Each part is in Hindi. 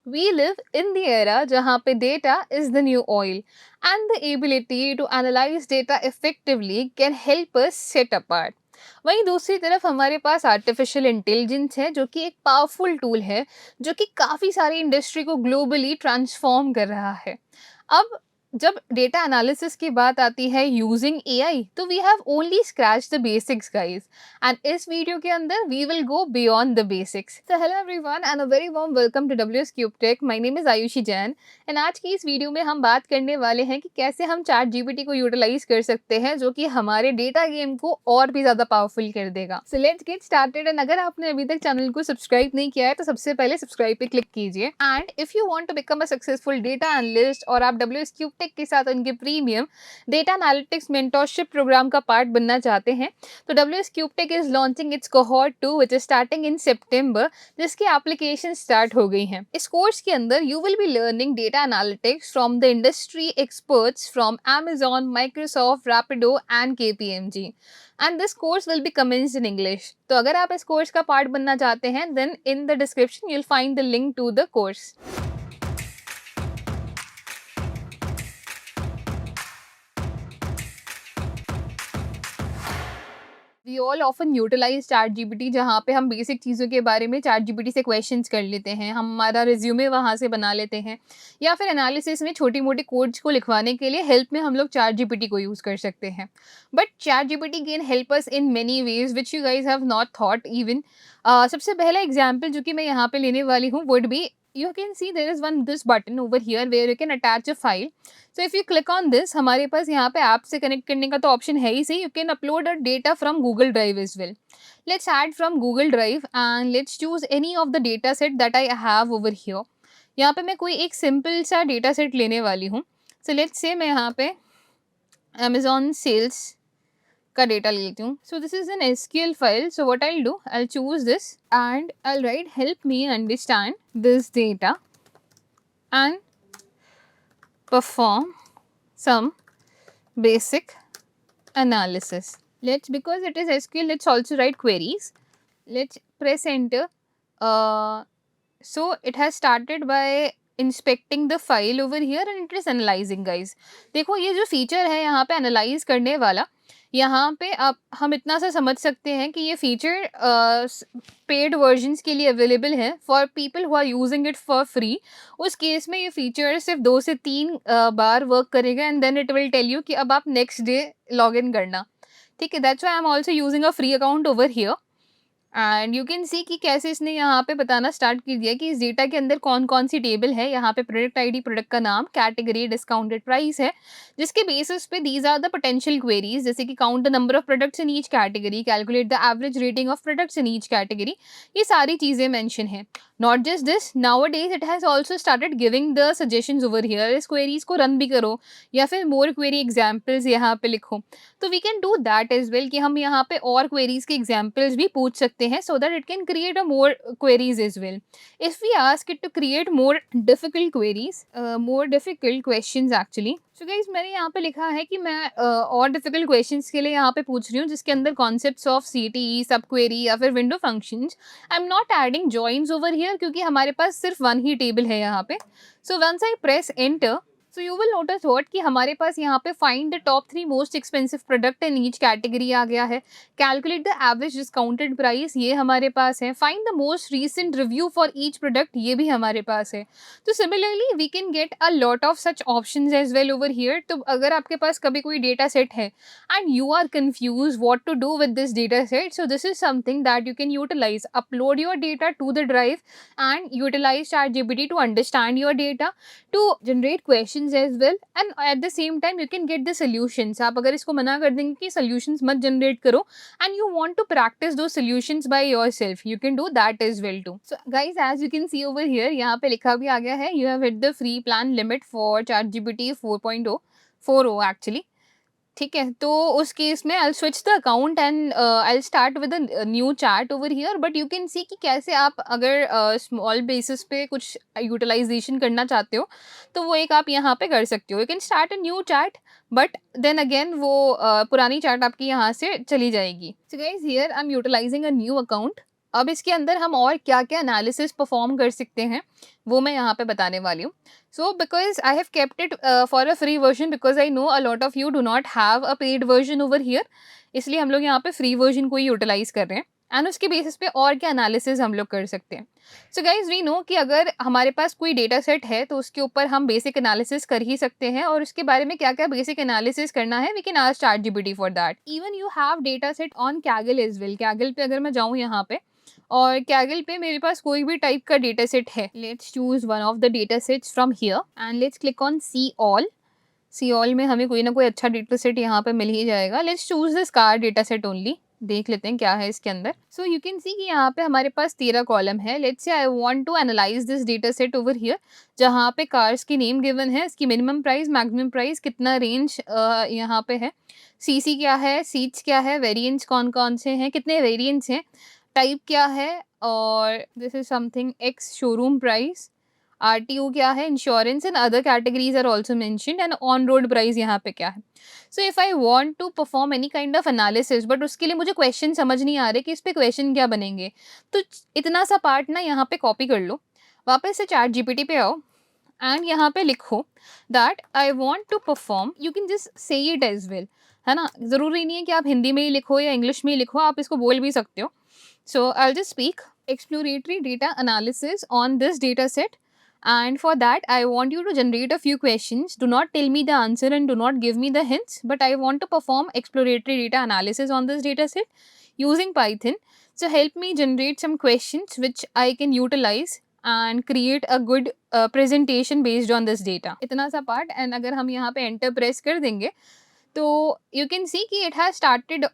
We live in the era जहाँ पे data is the new oil and the ability to analyze data effectively can help us set apart. वहीं दूसरी तरफ हमारे पास आर्टिफिशियल इंटेलिजेंस है जो कि एक पावरफुल टूल है जो कि काफ़ी सारी इंडस्ट्री को ग्लोबली ट्रांसफॉर्म कर रहा है। अब जब डेटा एनालिसिस की बात आती है यूजिंग एआई तो we have only scratch the basics guys and इस वीडियो के अंदर we will go beyond the basics. So hello everyone and a very warm welcome to WS cube tech. My name is Ayushi Jain and आज की इस वीडियो में हम बात करने वाले हैं कि कैसे हम चैट जीपीटी को यूटिलाइज कर सकते हैं जो कि हमारे डेटा गेम को और भी ज्यादा पावरफुल कर देगा। So let's get started and अगर आपने अभी तक चैनल को सब्सक्राइब नहीं किया है तो सबसे पहले सब्सक्राइब पे क्लिक कीजिए and if you want to become a successful data analyst और आप डब्ल्यूएस क्यूब टेक के साथ उनके premium data analytics mentorship programme का पार्ट बनना चाहते हैं तो WS cube tech is launching its cohort 2 which is starting in September, जिसकी एप्लीकेशन स्टार्ट हो गई है। इस कोर्स के अंदर you will be learning data analytics from the industry experts from Amazon, Microsoft, Rapido and KPMG and this course will be commenced in English। तो अगर आप इस कोर्स का पार्ट बनना चाहते हैं then in the description you'll find the link to the course। We all often utilize chat GPT जहाँ पे हम बेसिक चीज़ों के बारे में चैट जीपीटी से क्वेश्चंस कर लेते हैं, हम हमारा रिज्यूमे वहाँ से बना लेते हैं या फिर एनालिसिस में छोटी मोटी कोड्स को लिखवाने के लिए हेल्प में हम लोग चैट जीपीटी को यूज़ कर सकते हैं। But chat GPT can help us in many ways which you guys have not thought even. सबसे पहला एग्जाम्पल जो कि मैं यहाँ पे लेने वाली हूँ would be you can see there is one this button over here where you can attach a file। so if you click on this हमारे पास यहाँ पे ऐप से कनेक्ट करने का तो ऑप्शन है ही सही। you can upload a data from Google Drive as well। let's add from Google Drive and let's choose any of the data set that I have over here। यहाँ पे मैं कोई एक सिंपल सा डेटा सेट लेने वाली हूँ। so let's say मैं यहाँ पे Amazon sales का डेटा ले लेती हूँ। So this is an SQL file. So what I do, I choose this and I write help me understand this data and perform some basic analysis। Let's, because it is SQL, let's also write queries। Let's press enter। So it has started by inspecting the file over here and it is analyzing guys। देखो ये जो फीचर है यहाँ पे एनालाइज करने वाला, यहाँ पे आप हम इतना सा समझ सकते हैं कि ये फीचर पेड वर्जन्स के लिए अवेलेबल है for people who are using it for free. उस केस में ये फीचर सिर्फ 2 से 3 बार वर्क करेगा and then it will tell you कि अब आप नेक्स्ट डे लॉग इन करना। ठीक है, that's why I am also using a free account over here and you can सी कि कैसे इसने यहाँ पे बताना स्टार्ट कर दिया कि इस डेटा के अंदर कौन कौन सी टेबल है। यहाँ पे प्रोडक्ट आईडी, प्रोडक्ट का नाम, कैटेगरी, डिस्काउंटेड प्राइस है, जिसके बेसिस पे these are the potential queries जैसे कि count the number of products in each category, calculate the average rating of products in each category. ये सारी चीज़ें मेंशन है। Not just this, nowadays it has also started giving the suggestions over here. इस क्वेरीज को रन भी करो या फिर मोर क्वेरी एग्जाम्पल्स यहाँ पे लिखो, तो we can do that as well कि हम यहाँ पे और क्वेरीज के एग्जाम्पल्स भी पूछ सकते हैं so that it can create a more queries as well। If we ask it to create more difficult queries, more difficult questions actually। So guys मैंने यहाँ पे लिखा है कि मैं और difficult questions के लिए यहाँ पे पूछ रही हूँ जिसके अंदर concepts of CTE, सब query या फिर window functions। I'm not adding joins over here क्योंकि हमारे पास सिर्फ वन ही टेबल है यहाँ पे। So once I press enter, so you will notice what कि हमारे पास यहाँ पे find the top 3 most expensive product in each category आ गया है। Calculate the average discounted price ये हमारे पास है। Find the most recent review for each product ये भी हमारे पास है। तो similarly we can get a lot of such options as well over here. तो अगर आपके पास कभी कोई डेटा सेट है and you are confuse what to do with this data set, so this is something that you can utilize. Upload your data to the drive and utilize ChatGPT to understand your data, to generate questions as well and at the same time you can get the solutions. आप अगर इसको मना कर देंगे कि सॉल्यूशंस मत जनरेट करो and you want to practise two solutions by yourself, you can do that as well too. So guys as you can see over here यहाँ पे लिखा भी आ गया है you have hit the free plan limit for ChatGPT 4.0 4.0 actually. ठीक है, तो उस केस में I switch the account and I start with a new chat over here. But you can सी कि कैसे आप अगर स्मॉल बेसिस पे कुछ यूटिलाइजेशन करना चाहते हो तो वो एक आप यहाँ पे कर सकते हो। You can start a new chat but then again वो पुरानी चैट आपकी यहाँ से चली जाएगी। So guys here I am utilizing a new account अब इसके अंदर हम और क्या-क्या एनालिसिस परफॉर्म कर सकते हैं, वो मैं यहाँ पे बताने वाली हूँ। So because I have kept it for a free version because I know a lot of you do not have a paid version over here, इसलिए हम लोग यहाँ पे फ्री वर्ज़न को ही यूटिलाइज़ कर रहे हैं एंड उसके बेसिस पे और क्या एनालिसिस हम लोग कर सकते हैं। सो गाइज़ वी नो कि अगर हमारे पास कोई डेटा सेट है तो उसके ऊपर हम बेसिक एनालिसिस कर ही सकते हैं और उसके बारे में क्या-क्या बेसिक एनालिसिस करना है we can ask ChatGPT for that. Even you have data set on Kaggle as well. Kaggle पे अगर मैं जाऊँ यहाँ पे और Kaggle पे मेरे पास कोई भी टाइप का डेटा सेट है, let's choose one of the data sets from here and let's click on see all. See all में हमें कोई ना कोई अच्छा डेटा सेट यहाँ पे मिल ही जाएगा। Let's choose this car data set only. देख लेते हैं क्या है इसके अंदर। सो यू कैन सी कि यहाँ पे हमारे पास 13 कॉलम है। Let's say I want to analyse this data set over here, जहाँ पे कार्स की नेम गिवन है, इसकी मिनिमम प्राइस, मैक्सिमम प्राइस, कितना रेंज यहाँ पे है, सीसी क्या है, सीट्स क्या है, वेरिएंट्स कौन-कौन से हैं, कितने वेरिएंट्स हैं, टाइप क्या है और this is something ex showroom price, RTO क्या है, insurance and other categories are also mentioned and on road price यहाँ पे क्या है। So if I want to perform any kind of analysis but उसके लिए मुझे क्वेश्चन समझ नहीं आ रहे कि इस पे क्वेश्चन क्या बनेंगे, तो इतना सा पार्ट ना यहाँ पे कॉपी कर लो, वापस से चैट जीपीटी पे आओ एंड यहाँ पे लिखो that I want to perform, you can just say it as well, है ना, ज़रूरी नहीं है कि आप हिंदी में ही लिखो या इंग्लिश में ही लिखो, आप इसको बोल भी सकते हो। So I just speak exploratory data analysis on this data set, and for that I want you to generate a few questions. Do not tell me the answer and do not give me the hints, but I want to perform exploratory data analysis on this data set using Python. So help me generate some questions which I can utilize and create a good presentation based on this data. इतना सा part, and अगर हम यहाँ पे enter press कर देंगे तो you can see कि it has started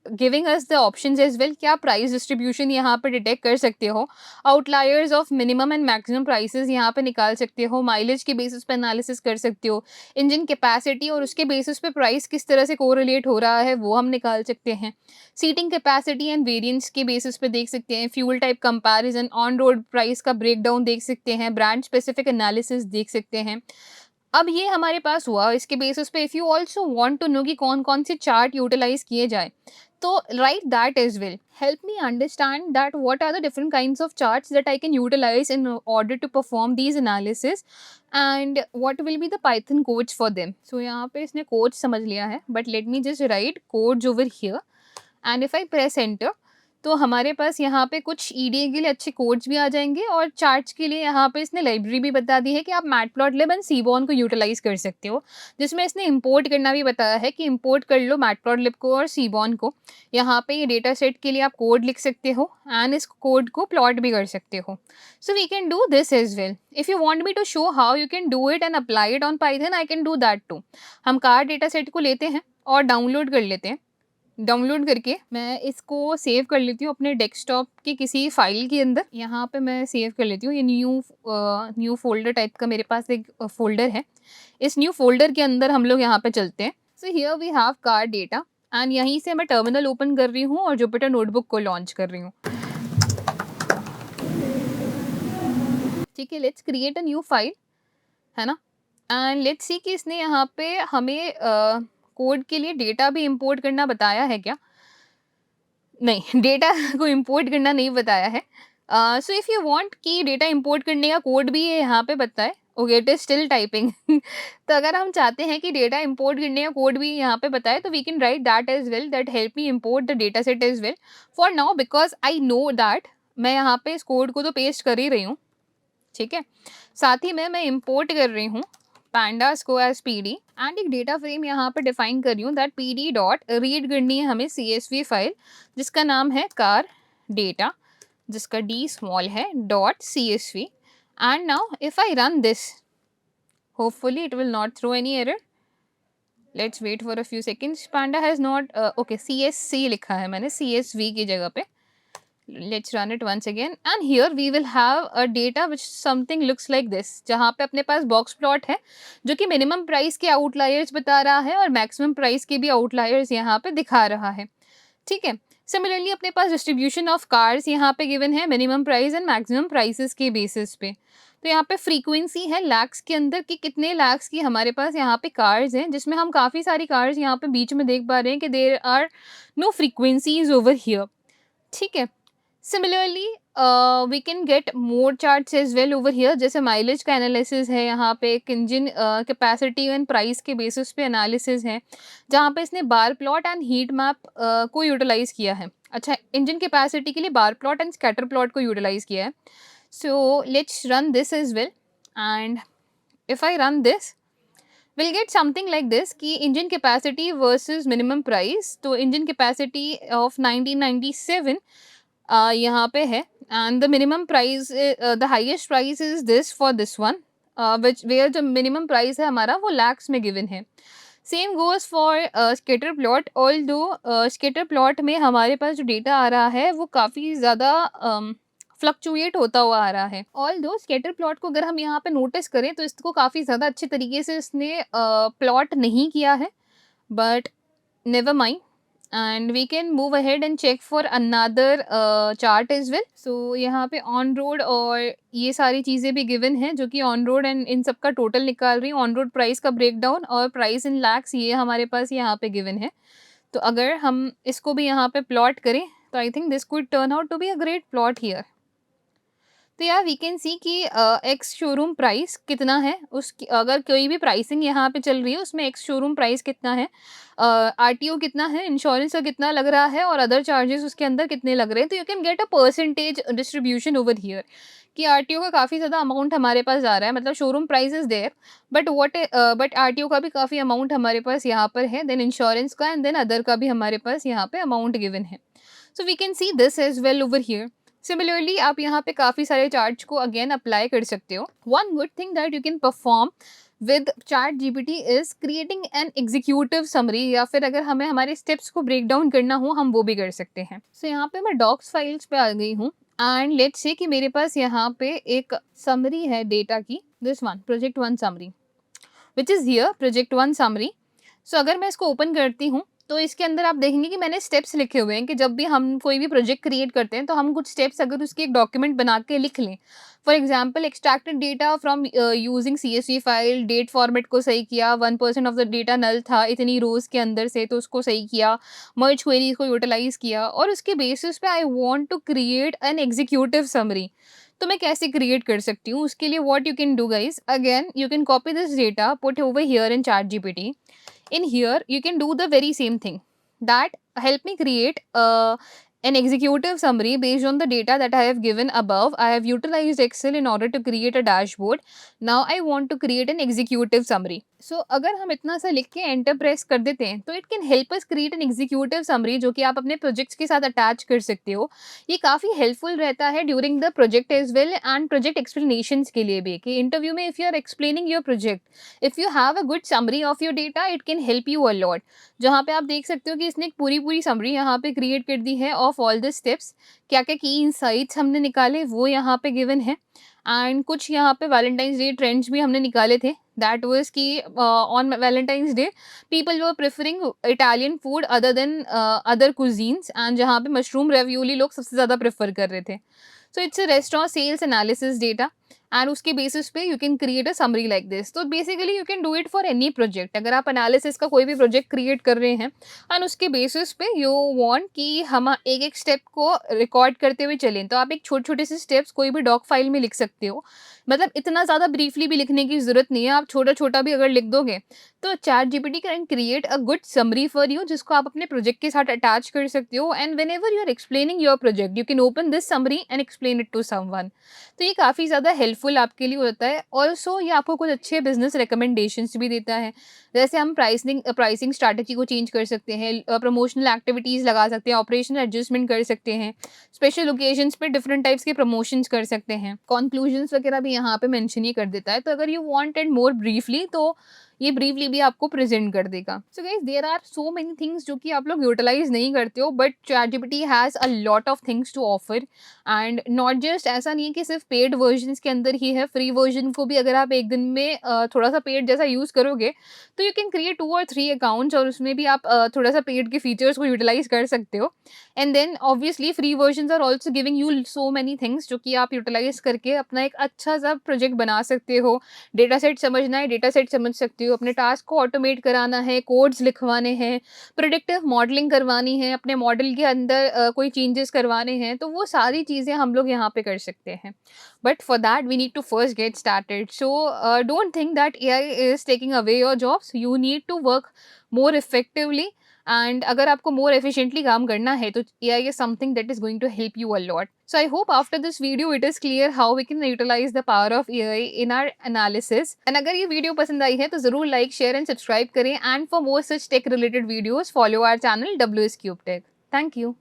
giving us the options as well. क्या प्राइस डिस्ट्रीब्यूशन यहाँ पे डिटेक्ट कर सकते हो, outliers of minimum and maximum prices यहाँ पे निकाल सकते हो, माइलेज के बेसिस पे एनालिसिस कर सकते हो, इंजन कैपेसिटी और उसके बेसिस पे प्राइस किस तरह से कोरिलेट हो रहा है वो हम निकाल सकते हैं, सीटिंग कैपेसिटी एंड वेरिएंट्स के बेसिस पे देख सकते हैं, fuel type comparison, on road price का ब्रेकडाउन देख सकते हैं, ब्रांड स्पेसिफिक एनालिसिस देख सकते हैं। अब ये हमारे पास हुआ, इसके बेसिस पे if you also want to know कि कौन कौन से चार्ट यूटिलाइज किए जाए, so write that as well. Help me understand that what are the different kinds of charts that I can utilize in order to perform these analysis and what will be the Python codes for them. So यहाँ पे इसने codes समझ लिया है, but let me just write codes over here and if I press enter तो हमारे पास यहाँ पे कुछ ईडीए के लिए अच्छे कोड्स भी आ जाएंगे और चार्ट्स के लिए यहाँ पे इसने लाइब्रेरी भी बता दी है कि आप मैटप्लॉटलिब एंड सीबॉर्न को यूटिलाइज कर सकते हो, जिसमें इसने इंपोर्ट करना भी बताया है कि इंपोर्ट कर लो मैटप्लॉटलिब को और सीबॉर्न को। यहाँ पे ये डेटा सेट के लिए आप कोड लिख सकते हो एंड इस कोड को प्लॉट भी कर सकते हो। So we can do this as well. If you want me to show how you can do it and apply it on Python I can do that too. हम कार डेटा सेट को लेते हैं और डाउनलोड कर लेते हैं। डाउनलोड करके मैं इसको सेव कर लेती हूँ अपने डेस्कटॉप की किसी फाइल के अंदर। यहाँ पे मैं सेव कर लेती हूँ, ये न्यू फोल्डर टाइप का मेरे पास एक फोल्डर है। इस न्यू फोल्डर के अंदर हम लोग यहाँ पे चलते हैं। So here we have car data and यहीं से मैं टर्मिनल ओपन कर रही हूँ और जुपिटर नोटबुक को लॉन्च कर रही हूँ। ठीक है, let's create a new file, है ना, एंड लेट्स सी कि इसने यहाँ पे हमें कोड के लिए डेटा भी इंपोर्ट करना बताया है क्या? नहीं, डेटा को इंपोर्ट करना नहीं बताया है। सो इफ़ यू वांट कि डेटा इंपोर्ट करने का कोड भी ये यहाँ पे बताए, okay it is still typing तो अगर हम चाहते हैं कि डेटा इंपोर्ट करने का कोड भी यहाँ पे बताए तो we can write that as well, that help me import the data set as well. For now because I know that मैं यहाँ पे इस कोड को तो पेस्ट कर ही रही हूँ, ठीक है, साथ ही में मैं इंपोर्ट कर रही हूँ pandas को एज pd एंड एक डेटा फ्रेम यहाँ पे डिफाइन कर रही हूँ दैट pd डॉट रीड करनी है हमें csv फाइल जिसका नाम है कार डेटा, जिसका d स्मॉल है dot csv and now if I run this hopefully it will not throw any error. Let's wait for a few seconds. Panda has not okay csc लिखा है मैंने csv की जगह पे। Let's run it once again and here we will have a data which something looks like this, जहाँ पे अपने पास बॉक्स प्लॉट है जो कि मिनिमम प्राइस के आउटलायर्स बता रहा है और मैक्सिमम प्राइस के भी आउटलायर्स यहाँ पे दिखा रहा है, ठीक है। सिमिलरली अपने पास डिस्ट्रीब्यूशन ऑफ कार्स यहाँ पे गिवन है minimum price and maximum prices के बेसिस पे। तो यहाँ पे फ्रीक्वेंसी है लैक्स के अंदर कि कितने लैक्स की हमारे पास यहाँ पे कार्स हैं, जिसमें हम काफ़ी सारी कार्स यहाँ पे बीच में देख पा रहे हैं कि there are no frequencies over here, ठीक है। Similarly we can get more charts as well over here, जैसे माइलेज का एनालिसिस है, यहाँ पे एक इंजन कैपेसिटी एंड प्राइस के बेसिस पे एनालिसिस है, जहाँ पे इसने bar plot and heat map को यूटिलाइज किया है। अच्छा, इंजन कैपेसिटी के लिए bar plot and scatter plot को यूटिलाइज किया है। So let's run this as well, and if I run this will get something like this कि engine capacity versus minimum price. तो इंजन कैपेसिटी ऑफ 1997 यहाँ पे है, and the minimum price, the highest price is this for this one, which where जो मिनिमम प्राइस है हमारा वो लैक्स में गिवन है। Same goes for scatter plot, all दो स्केटर प्लॉट में हमारे पास जो डेटा आ रहा है वो काफ़ी ज़्यादा फ्लक्चुएट होता हुआ आ रहा है। ऑल दो स्केटर प्लॉट को अगर हम यहाँ पे नोटिस करें तो इसको काफ़ी ज़्यादा अच्छे तरीके से इसने प्लॉट नहीं किया है, but never mind, and we can move ahead and check for another chart as well. So यहाँ पे ऑन रोड और ये सारी चीज़ें भी गिवन हैं, जो कि ऑन रोड एंड इन सब का टोटल निकाल रही है। ऑन रोड प्राइस का ब्रेकडाउन और प्राइस इन लैक्स ये हमारे पास यहाँ पे गिवन है। तो अगर हम इसको भी यहाँ पे प्लॉट करें तो I think this could turn out to be a great plot here. तो यार वी कैन सी कि एक्स शोरूम प्राइस कितना है, उसकी अगर कोई भी प्राइसिंग यहाँ पे चल रही है उसमें एक्स शोरूम प्राइस कितना है, आरटीओ कितना है, इंश्योरेंस का कितना लग रहा है और अदर चार्जेस उसके अंदर कितने लग रहे हैं। तो you can get a percentage distribution over here कि आरटीओ का काफ़ी ज़्यादा अमाउंट हमारे पास आ रहा है, मतलब showroom price is there, but RTO का भी काफ़ी अमाउंट हमारे पास यहाँ पर है, देन इंश्योरेंस का एंड देन अदर का भी हमारे पास यहाँ पे अमाउंट गिवन है। So we can see this as well over here. Similarly आप यहाँ पे काफ़ी सारे चार्ट्स को अगेन अप्लाई कर सकते हो। One good thing that you can perform with chat GPT is creating an executive summary, या फिर अगर हमें हमारे स्टेप्स को ब्रेक डाउन करना हो हम वो भी कर सकते हैं। सो यहाँ पे मैं डॉक्स फाइल्स पे आ गई हूँ, एंड लेट्स से कि मेरे पास यहाँ पे एक समरी है डेटा की, this one project one summary which is here project one summary. So अगर मैं इसको ओपन करती हूँ तो इसके अंदर आप देखेंगे कि मैंने स्टेप्स लिखे हुए हैं कि जब भी हम कोई भी प्रोजेक्ट क्रिएट करते हैं तो हम कुछ स्टेप्स अगर उसकी एक डॉक्यूमेंट बना के लिख लें। For example extracted data from using CSV file, date format को सही किया, 1% ऑफ द डेटा नल था इतनी रोज के अंदर से तो उसको सही किया, मर्ज क्वेरीज को यूटिलाइज किया, और उसके बेसिस पे I want to create an executive summary. तो मैं कैसे क्रिएट कर सकती हूँ उसके लिए what you can do guys, again you can copy this data, put over here in chat GPT. In here you can do the very same thing, that help me create an executive summary based on the data that I have given above. I have utilized Excel in order to create a dashboard. Now I want to create an executive summary. So अगर हम इतना सा लिख के एंटर प्रेस कर देते हैं तो it can help us create an executive summary, जो कि आप अपने प्रोजेक्ट्स के साथ अटैच कर सकते हो। ये काफ़ी हेल्पफुल रहता है during the project as well and project explanations के लिए भी, कि इंटरव्यू में if you are explaining your project, if you have a good summary of your data it can help you a lot. जहाँ पे आप देख सकते हो कि इसने एक पूरी समरी यहाँ पे क्रिएट कर दी है ऑफ ऑल द स्टेप्स, क्या क्या की इनसाइट्स हमने निकाले वो यहाँ पे गिवन है, एंड कुछ यहाँ पे वैलेंटाइंस डे ट्रेंड्स भी हमने निकाले थे। दैट वाज कि on Valentine's day people were preferring Italian food other than other cuisines, and जहाँ पे मशरूम रेवियोली लोग सबसे ज़्यादा प्रेफर कर रहे थे। So it's a restaurant sales analysis data, and उसके बेसिस पे you can create a summary like this. तो basically you can do it for any project. अगर आप एनालिसिस का कोई भी प्रोजेक्ट क्रिएट कर रहे हैं एंड उसके बेसिस पे यू वांट कि हम एक एक स्टेप को रिकॉर्ड करते हुए चलें, तो आप एक छोटे छोटे से स्टेप्स कोई भी डॉक फाइल में लिख सकते हो। मतलब इतना ज़्यादा ब्रीफली भी लिखने की ज़रूरत नहीं है, आप छोटा छोटा भी अगर लिख दोगे तो chat GPT can create a good summary for you, जिसको आप अपने प्रोजेक्ट के साथ अटैच कर सकते हो, and whenever you are explaining your project you can open this summary and explain it to someone. तो ये काफ़ी ज़्यादा हेल्पफुल आपके लिए होता है। ऑल्सो ये आपको कुछ अच्छे बिजनेस रिकमेंडेशंस भी देता है, जैसे हम प्राइसिंग स्ट्रैटेजी को चेंज कर सकते हैं, प्रमोशनल एक्टिविटीज़ लगा सकते हैं, ऑपरेशनल एडजस्टमेंट कर सकते हैं, स्पेशल ओकेजन्स पे डिफरेंट टाइप्स के प्रमोशंस कर सकते हैं, कंक्लूजन्स वगैरह भी यहाँ पे मेंशन ही कर देता है। तो अगर यू वांटेड मोर ब्रीफली तो ये ब्रीफली भी आपको प्रेजेंट कर देगा। So guys there are so many things जो कि आप लोग यूटिलाइज नहीं करते हो, but ChatGPT has a lot of things to offer, and not just ऐसा नहीं है कि सिर्फ पेड वर्जन्स के अंदर ही है, फ्री वर्जन को भी अगर आप एक दिन में थोड़ा सा पेड जैसा यूज़ करोगे तो यू कैन क्रिएट 2 और 3 अकाउंट्स और उसमें भी आप थोड़ा सा पेड के फीचर्स को यूटिलाइज कर सकते हो। And then obviously free versions are also giving you so many things जो कि आप यूटिलाइज करके अपना एक अच्छा सा प्रोजेक्ट बना सकते हो। डेटा सेट समझना है डेटा सेट समझ सकते सकती हो। अपने टास्क को ऑटोमेट कराना है, कोड्स लिखवाने हैं, प्रेडिक्टिव मॉडलिंग करवानी है, अपने मॉडल के अंदर कोई चेंजेस करवाने हैं, तो वो सारी चीज़ें हम लोग यहाँ पे कर सकते हैं। But for that we need to first get started. So don't think that AI is taking away your jobs, you need to work more effectively. And अगर आपको मोर एफिशिएंटली काम करना है तो AI is something that is going to help you a lot. So I hope after this video it is clear how we can utilize the power of AI in our analysis. And अगर ये वीडियो पसंद आई है तो ज़रूर लाइक, शेयर एंड सब्सक्राइब करें, and for more such tech related videos follow our channel WS Cube Tech. Thank you.